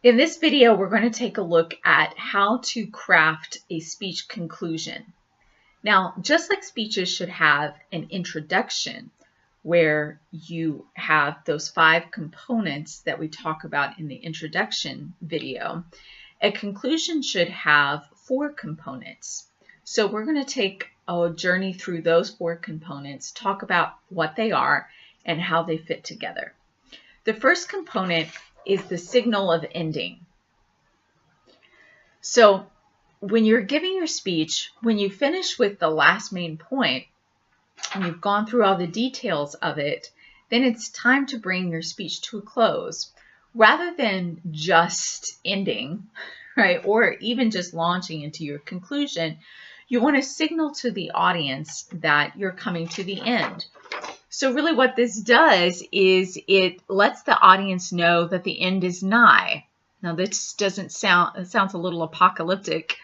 In this video, we're going to take a look at how to craft a speech conclusion. Now, just like speeches should have an introduction where you have those 5 components that we talk about in the introduction video, a conclusion should have 4 components. So we're going to take a journey through those 4 components, talk about what they are and how they fit together. The first component is the signal of ending. So when you're giving your speech, when you finish with the last main point, and you've gone through all the details of it, then it's time to bring your speech to a close. Rather than just ending, right, or even just launching into your conclusion, you want to signal to the audience that you're coming to the end. So really what this does is it lets the audience know that the end is nigh. Now this doesn't sound, it sounds a little apocalyptic.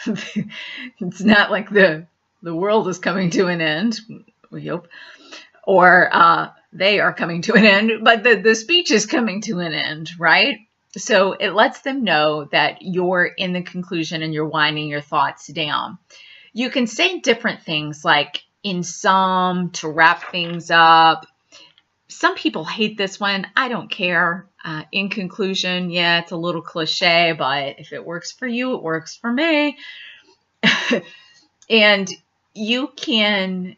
It's not like the world is coming to an end, we hope, or they are coming to an end, but the speech is coming to an end, right? So it lets them know that you're in the conclusion and you're winding your thoughts down. You can say different things like in sum, to wrap things up. Some people hate this one. I don't care. In conclusion, yeah, it's a little cliche, but if it works for you, it works for me. And you can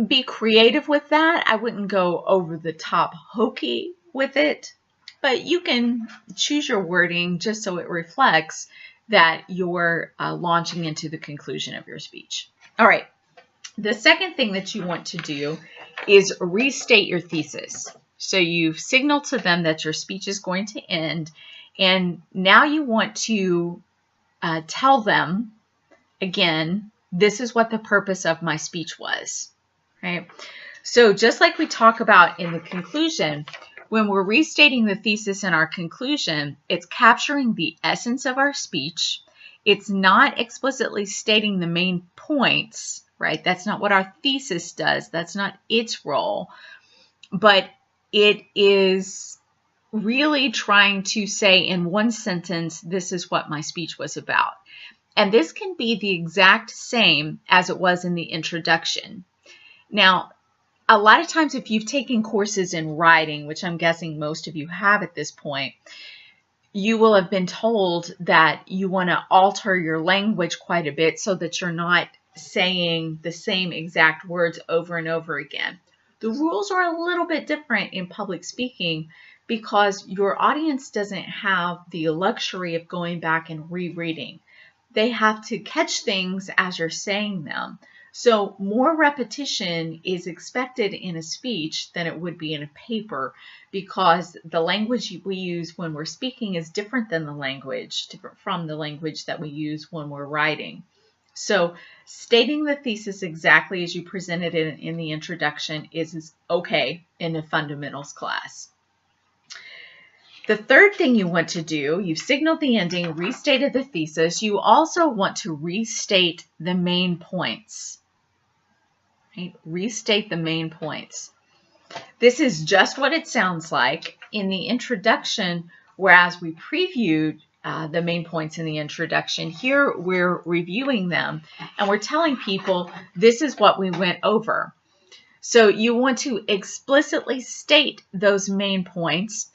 be creative with that. I wouldn't go over the top hokey with it, but you can choose your wording just so it reflects that you're launching into the conclusion of your speech. All right, the second thing that you want to do is restate your thesis. So you've signaled to them that your speech is going to end, and now you want to tell them, again, this is what the purpose of my speech was, right? So just like we talk about in the conclusion, when we're restating the thesis in our conclusion, it's capturing the essence of our speech. It's not explicitly stating the main points, right? That's not what our thesis does. That's not its role. But it is really trying to say in one sentence, this is what my speech was about. And this can be the exact same as it was in the introduction. Now, a lot of times if you've taken courses in writing, which I'm guessing most of you have at this point, you will have been told that you want to alter your language quite a bit so that you're not saying the same exact words over and over again. The rules are a little bit different in public speaking because your audience doesn't have the luxury of going back and rereading. They have to catch things as you're saying them. So more repetition is expected in a speech than it would be in a paper because the language we use when we're speaking is different from the language that we use when we're writing. So stating the thesis exactly as you presented it in the introduction is okay in a fundamentals class. The third thing you want to do, you've signaled the ending, restated the thesis. You also want to restate the main points. Right? Restate the main points. This is just what it sounds like in the introduction, whereas we previewed the main points in the introduction. Here we're reviewing them and we're telling people this is what we went over. So you want to explicitly state those main points.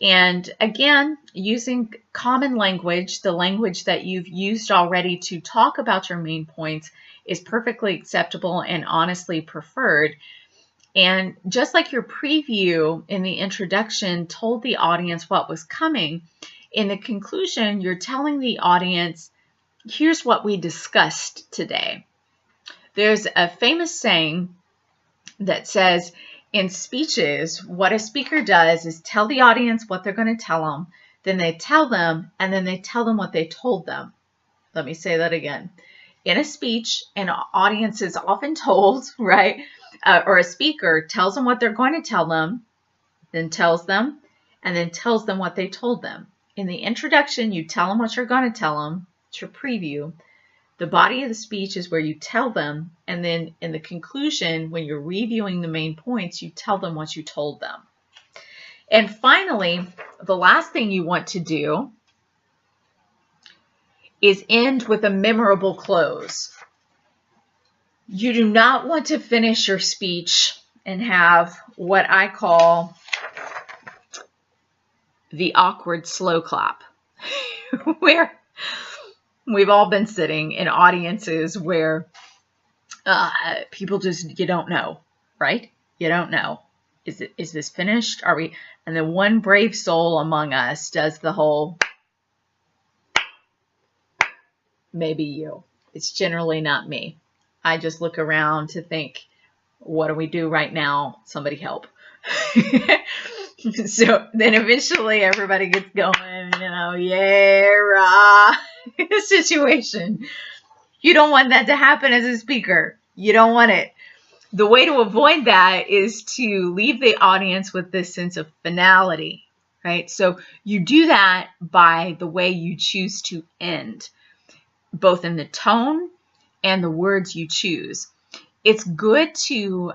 And again, using common language, the language that you've used already to talk about your main points is perfectly acceptable and honestly preferred. And just like your preview in the introduction told the audience what was coming, in the conclusion, you're telling the audience, here's what we discussed today. There's a famous saying that says, in speeches, what a speaker does is tell the audience what they're going to tell them, then they tell them, and then they tell them what they told them. Let me say that again. In a speech, an audience is often told, right, or a speaker tells them what they're going to tell them, then tells them, and then tells them what they told them. In the introduction, you tell them what you're going to tell them. It's your preview. The body of the speech is where you tell them, and then in the conclusion, when you're reviewing the main points, you tell them what you told them. And finally, the last thing you want to do is end with a memorable close. You do not want to finish your speech and have what I call the awkward slow clap, where we've all been sitting in audiences where people just, you don't know, right? You don't know. Is this finished? Are we? And then one brave soul among us does the whole, maybe you. It's generally not me. I just look around to think, what do we do right now? Somebody help. So then eventually everybody gets going, yeah, rah, situation. You don't want that to happen as a speaker. You don't want it. The way to avoid that is to leave the audience with this sense of finality, right? So you do that by the way you choose to end, both in the tone and the words you choose. It's good to,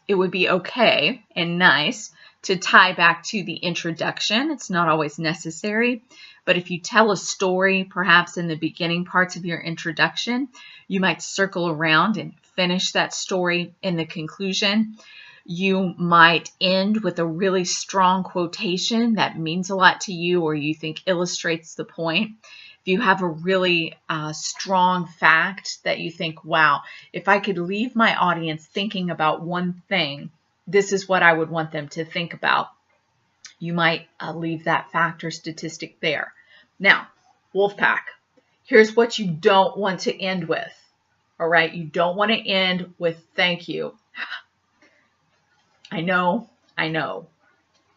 it would be okay and nice to tie back to the introduction. It's not always necessary, but if you tell a story, perhaps in the beginning parts of your introduction, you might circle around and finish that story in the conclusion. You might end with a really strong quotation that means a lot to you or you think illustrates the point. If you have a really strong fact that you think, wow, if I could leave my audience thinking about one thing, this is what I would want them to think about. You might leave that fact or statistic there. Now, Wolfpack, here's what you don't want to end with. All right, you don't want to end with thank you. I know,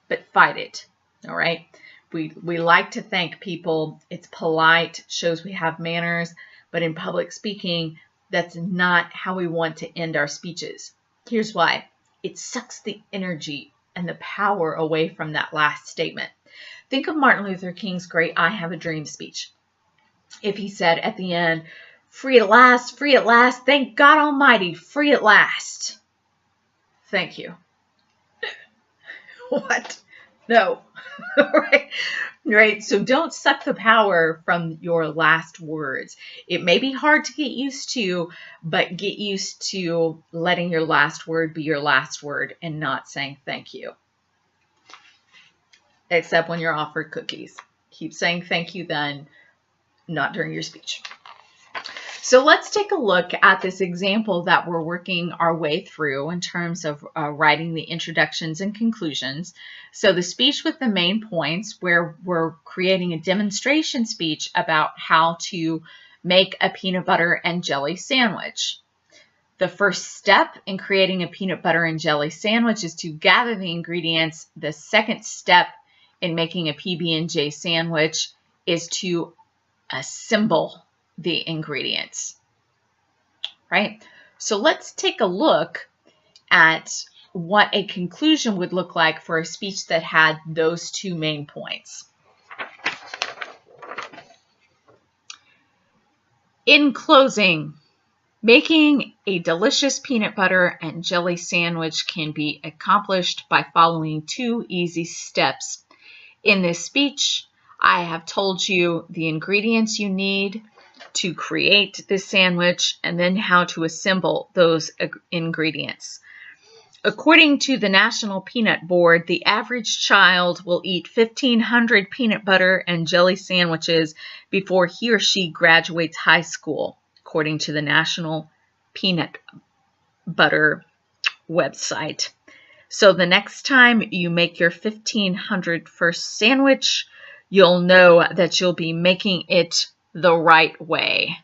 but fight it. All right. We like to thank people. It's polite, shows we have manners, but in public speaking, that's not how we want to end our speeches. Here's why. It sucks the energy and the power away from that last statement. Think of Martin Luther King's great I Have a Dream speech. If he said at the end, free at last, thank God Almighty, free at last. Thank you. What? No. Right? So don't suck the power from your last words. It may be hard to get used to, but get used to letting your last word be your last word and not saying thank you. Except when you're offered cookies. Keep saying thank you then, not during your speech. So let's take a look at this example that we're working our way through in terms of writing the introductions and conclusions. So the speech with the main points, where we're creating a demonstration speech about how to make a peanut butter and jelly sandwich. The first step in creating a peanut butter and jelly sandwich is to gather the ingredients. The second step in making a PB&J sandwich is to assemble the ingredients, right? So let's take a look at what a conclusion would look like for a speech that had those two main points. In closing, making a delicious peanut butter and jelly sandwich can be accomplished by following two easy steps. In this speech, I have told you the ingredients you need to create this sandwich and then how to assemble those ingredients. According to the National Peanut Board, the average child will eat 1,500 peanut butter and jelly sandwiches before he or she graduates high school, according to the National Peanut Butter website. So the next time you make your 1,500 first sandwich, you'll know that you'll be making it the right way.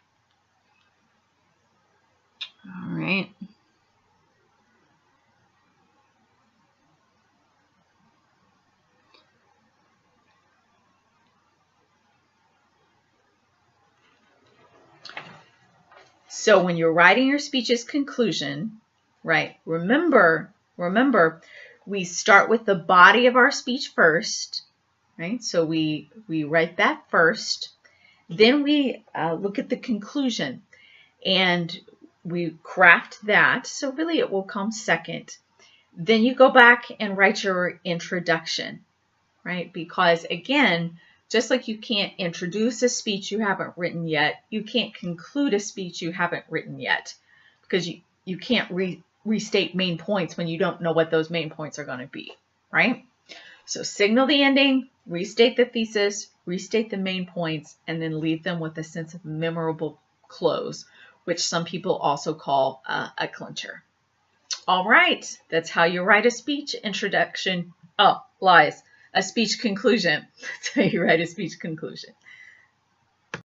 All right. So when you're writing your speech's conclusion, right, remember, we start with the body of our speech first, right? So we write that first. Then we look at the conclusion and we craft that. So really it will come second. Then you go back and write your introduction, right? Because again, just like you can't introduce a speech you haven't written yet, you can't conclude a speech you haven't written yet, because you can't restate main points when you don't know what those main points are going to be, right? So signal the ending, restate the thesis, restate the main points, and then leave them with a sense of memorable close, which some people also call a clincher. All right, that's how you write a speech introduction. Oh, lies. A speech conclusion. That's how you write a speech conclusion.